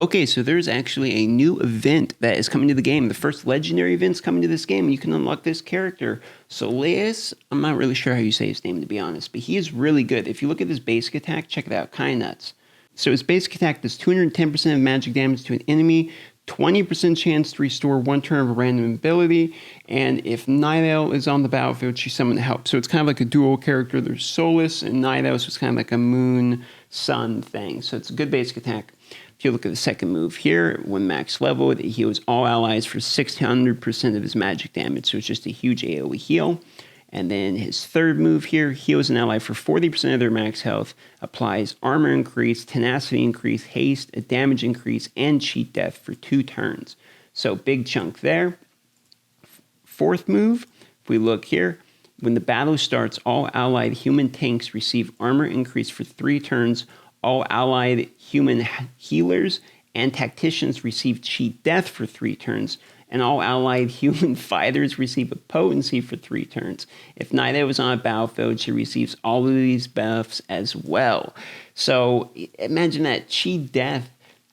Okay, so there's actually a new event that is coming to the game. The first legendary event's coming to this game, and you can unlock this character. Soleus, I'm not really sure how you say his name, to be honest, but he is really good. If you look at his basic attack, check it out, kind of nuts. So his basic attack does 210% of magic damage to an enemy, 20% chance to restore one turn of a random ability, and if Night Owl is on the battlefield, she's summoned to help. So it's kind of like a dual character. There's Solus and Night Owl, so it's kind of like a moon, sun thing. So it's a good basic attack. If you look at the second move here, when max level, it heals all allies for 600% of his magic damage. So it's just a huge AoE heal. And then his third move here, heals an ally for 40% of their max health, applies armor increase, tenacity increase, haste, a damage increase, and cheat death for 2 turns. So big chunk there. Fourth move, if we look here, when the battle starts, all allied human tanks receive armor increase for 3 turns. All allied human healers and tacticians receive cheat death for 3 turns, and all allied human fighters receive a potency for 3 turns. If Night Owl is on a battlefield, she receives all of these buffs as well. So imagine that, cheat death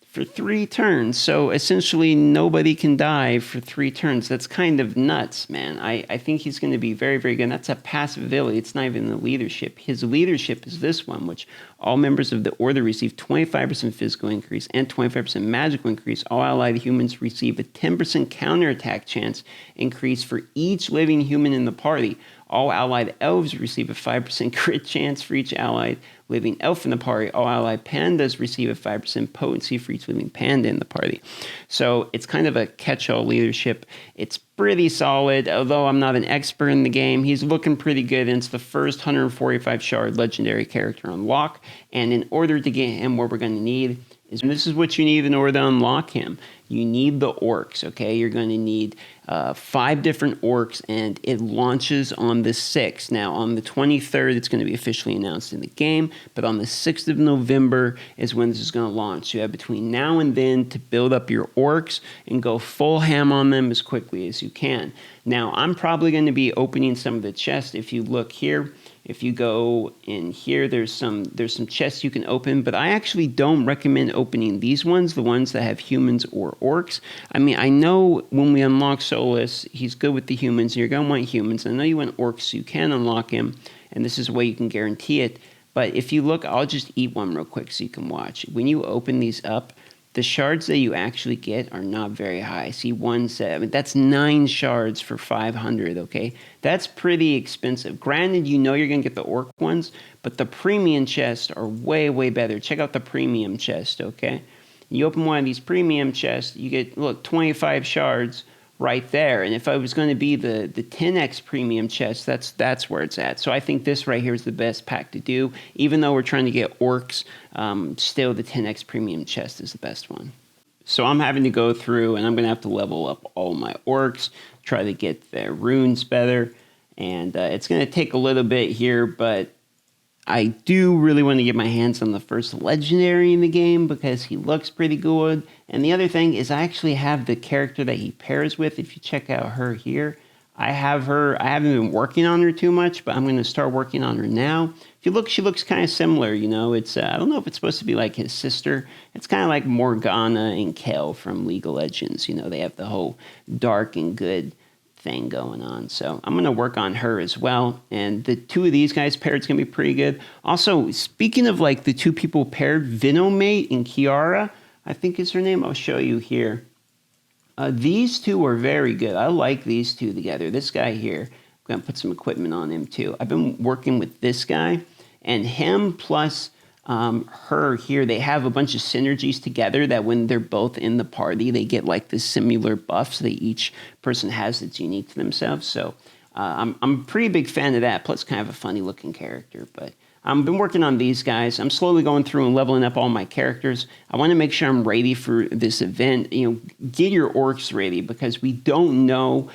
for 3 turns. So essentially nobody can die for 3 turns. That's kind of nuts, man. I think he's going to be very, very good. And that's a passive ability. It's not even the leadership. His leadership is this one, which all members of the Order receive 25% physical increase and 25% magical increase. All allied humans receive a 10% counterattack chance increase for each living human in the party. All allied elves receive a 5% crit chance for each allied living elf in the party. All allied pandas receive a 5% potency for each living panda in the party. So it's kind of a catch-all leadership. It's pretty solid, although I'm not an expert in the game. He's looking pretty good, and it's the first 145 shard legendary character unlock. And in order to get him, what we're going to need is, and this is what you need in order to unlock him. You need the orcs, okay? You're going to need 5 different orcs, and it launches on the 6th. Now, on the 23rd, it's going to be officially announced in the game, but on the 6th of November is when this is going to launch. So you have between now and then to build up your orcs and go full ham on them as quickly as you can. Now, I'm probably going to be opening some of the chests. If you look here, if you go in here, there's some chests you can open, but I actually don't recommend opening these ones, the ones that have humans or orcs. I mean, I know when we unlock Solus, he's good with the humans, and you're going to want humans. I know you want orcs, so you can unlock him, and this is a way you can guarantee it. But if you look, I'll just eat one real quick so you can watch. When you open these up, the shards that you actually get are not very high. See, that's 9 shards for 500, okay? That's pretty expensive. Granted, you know you're going to get the orc ones, but the premium chests are way, way better. Check out the premium chest, okay? You open one of these premium chests, you get, look, 25 shards right there. And if I was going to be the 10x premium chest, that's where it's at. So I think this right here is the best pack to do. Even though we're trying to get orcs, still the 10x premium chest is the best one. So I'm having to go through, and I'm going to have to level up all my orcs, try to get their runes better. And it's going to take a little bit here, but I do really want to get my hands on the first legendary in the game because he looks pretty good. And the other thing is I actually have the character that he pairs with. If you check out her here, I have her. I haven't been working on her too much, but I'm going to start working on her now. If you look, she looks kind of similar, you know. It's I don't know if it's supposed to be like his sister. It's kind of like Morgana and Kel from League of Legends. You know, they have the whole dark and good thing going on. So I'm going to work on her as well. And the 2 of these guys paired is going to be pretty good. Also, speaking of like the 2 people paired, Venomate and Kiara, I think is her name. I'll show you here. These 2 are very good. I like these 2 together. This guy here, I'm going to put some equipment on him too. I've been working with this guy, and him plus her here, they have a bunch of synergies together that when they're both in the party, they get like this similar buffs that each person has that's unique to themselves. So I'm a pretty big fan of that, plus kind of a funny looking character. But I've been working on these guys. I'm slowly going through and leveling up all my characters. I want to make sure I'm ready for this event. You know, get your orcs ready because we don't know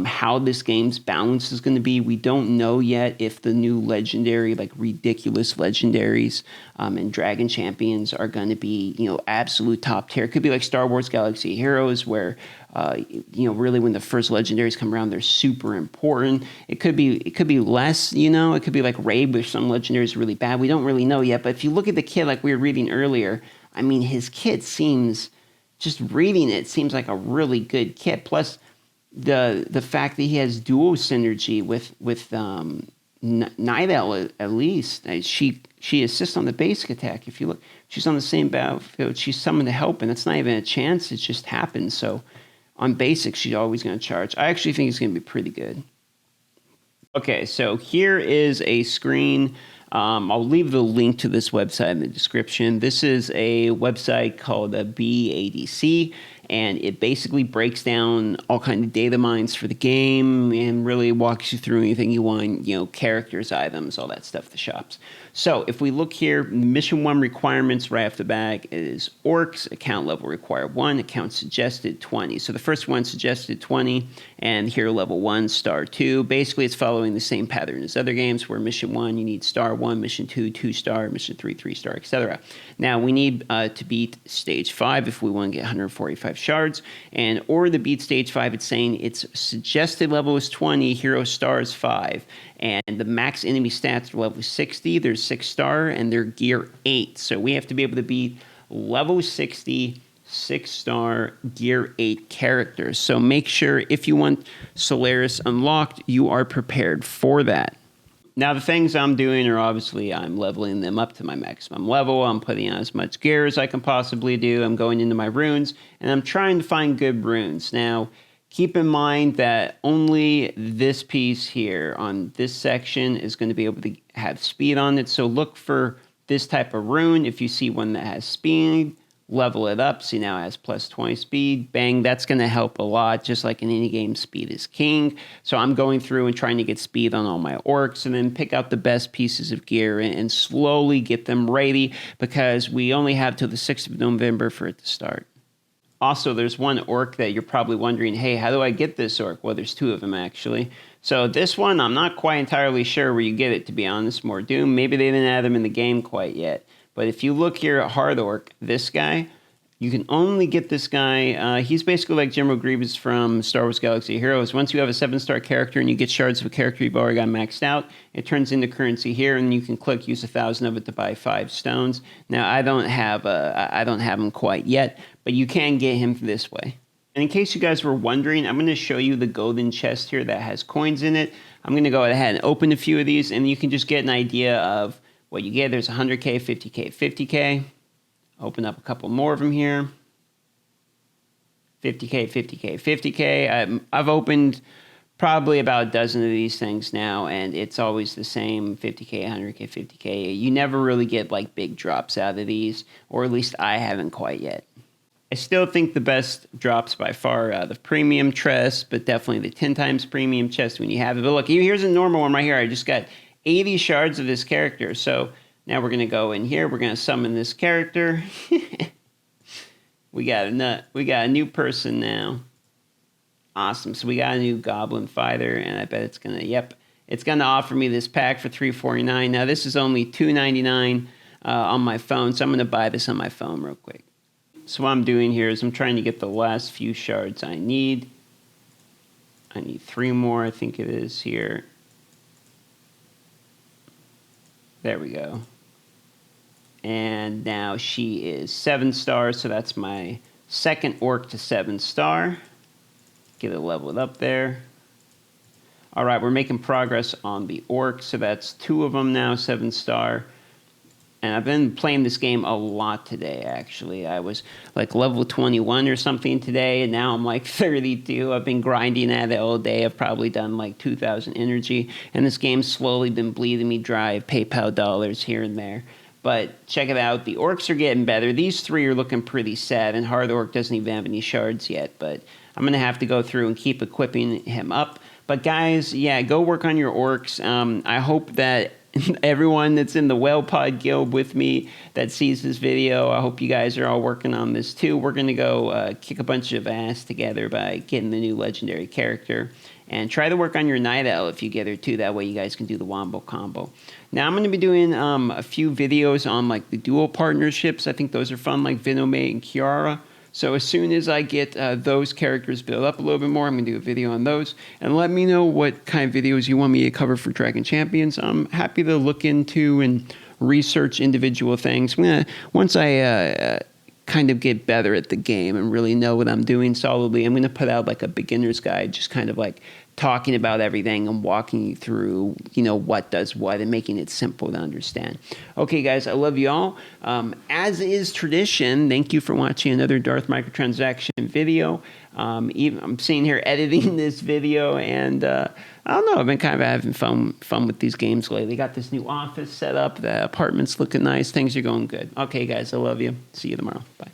how this game's balance is going to be. We don't know yet if the new legendary, like ridiculous legendaries and dragon champions are going to be, you know, absolute top tier. It could be like Star Wars Galaxy Heroes where, you know, really when the first legendaries come around, they're super important. It could be less, you know, it could be like Raid where some legendaries are really bad. We don't really know yet. But if you look at the kit like we were reading earlier, I mean, his kit seems, just reading it, seems like a really good kit. Plus, the fact that he has dual synergy with Night Owl at least. She assists on the basic attack. If you look, she's on the same battlefield. She's summoned to help, and it's not even a chance. It just happens. So on basic, she's always going to charge. I actually think it's going to be pretty good. Okay, so here is a screen. I'll leave the link to this website in the description. This is a website called BADC, and it basically breaks down all kinds of data mines for the game and really walks you through anything you want, characters, items, all that stuff, the shops. So if we look here, mission 1 requirements right off the bat is orcs, account level required 1, account suggested 20. So the first one suggested 20, and here level 1, star 2. Basically, it's following the same pattern as other games where mission 1, you need star 1, mission 2, 2 star, mission 3, 3 star, etc. Now, we need to beat stage 5 if we want to get 145 shards, or to beat stage 5, it's saying its suggested level is 20, hero star is 5. And the max enemy stats are level 60. There's 6 star, and they're gear 8. So we have to be able to beat level 60, 6 star, gear 8 characters. So make sure if you want Solaris unlocked, you are prepared for that. Now, the things I'm doing are obviously I'm leveling them up to my maximum level. I'm putting on as much gear as I can possibly do. I'm going into my runes, and I'm trying to find good runes. Now, keep in mind that only this piece here on this section is going to be able to have speed on it. So look for this type of rune. If you see one that has speed, level it up. See, now it has plus 20 speed. Bang, that's going to help a lot. Just like in any game, speed is king. So I'm going through and trying to get speed on all my orcs and then pick out the best pieces of gear and slowly get them ready because we only have till the 6th of November for it to start. Also, there's one orc that you're probably wondering, hey, how do I get this orc? Well, there's 2 of them, actually. So this one, I'm not quite entirely sure where you get it, to be honest. More Doom. Maybe they didn't add them in the game quite yet. But if you look here at Hard Orc, this guy, you can only get this guy. He's basically like General Grievous from Star Wars Galaxy of Heroes. Once you have a 7-star character and you get shards of a character you've already got maxed out, it turns into currency here, and you can click use 1,000 of it to buy 5 stones. Now, I don't have him quite yet, but you can get him this way. And in case you guys were wondering, I'm going to show you the golden chest here that has coins in it. I'm going to go ahead and open a few of these, and you can just get an idea of what you get. There's 100K, 50K, 50K. Open up a couple more of them here. 50K, 50K, 50K. I've opened probably about a dozen of these things now, and it's always the same 50K, 100K, 50K. You never really get like big drops out of these, or at least I haven't quite yet. I still think the best drops by far are the premium chest, but definitely the 10 times premium chest when you have it. But look, here's a normal one right here. I just got 80 shards of this character, so now we're going to go in here. We're going to summon this character. We got a new person now. Awesome. So we got a new Goblin Fighter, and I bet it's going to offer me this pack for $349. Now, this is only $299 on my phone, so I'm going to buy this on my phone real quick. So what I'm doing here is I'm trying to get the last few shards I need. I need 3 more, I think it is here. There we go. And now she is 7 stars, so that's my second orc to 7 star. Get it leveled up there. All right, we're making progress on the orc, so that's 2 of them now, 7 star. And I've been playing this game a lot today, actually. I was like level 21 or something today, and now I'm like 32. I've been grinding at it all day. I've probably done like 2,000 energy, and this game's slowly been bleeding me dry of PayPal dollars here and there. But check it out. The orcs are getting better. These 3 are looking pretty sad, and Hard Orc doesn't even have any shards yet. But I'm going to have to go through and keep equipping him up. But guys, yeah, go work on your orcs. I hope that everyone that's in the Whale Pod Guild with me that sees this video, I hope you guys are all working on this too. We're going to go kick a bunch of ass together by getting the new legendary character. And try to work on your Night Owl if you get her too. That way you guys can do the Wombo combo. Now I'm going to be doing a few videos on like the dual partnerships. I think those are fun, like Venomate and Kiara. So as soon as I get those characters built up a little bit more, I'm going to do a video on those. And let me know what kind of videos you want me to cover for Dragon Champions. I'm happy to look into and research individual things. Once I kind of get better at the game and really know what I'm doing solidly, I'm going to put out like a beginner's guide, just kind of like talking about everything and walking you through, what does what and making it simple to understand. Okay, guys, I love you all. As is tradition, thank you for watching another Darth Microtransaction video. I'm sitting here editing this video, and I don't know, I've been kind of having fun with these games lately. Got this new office set up, the apartment's looking nice, things are going good. Okay, guys, I love you. See you tomorrow. Bye.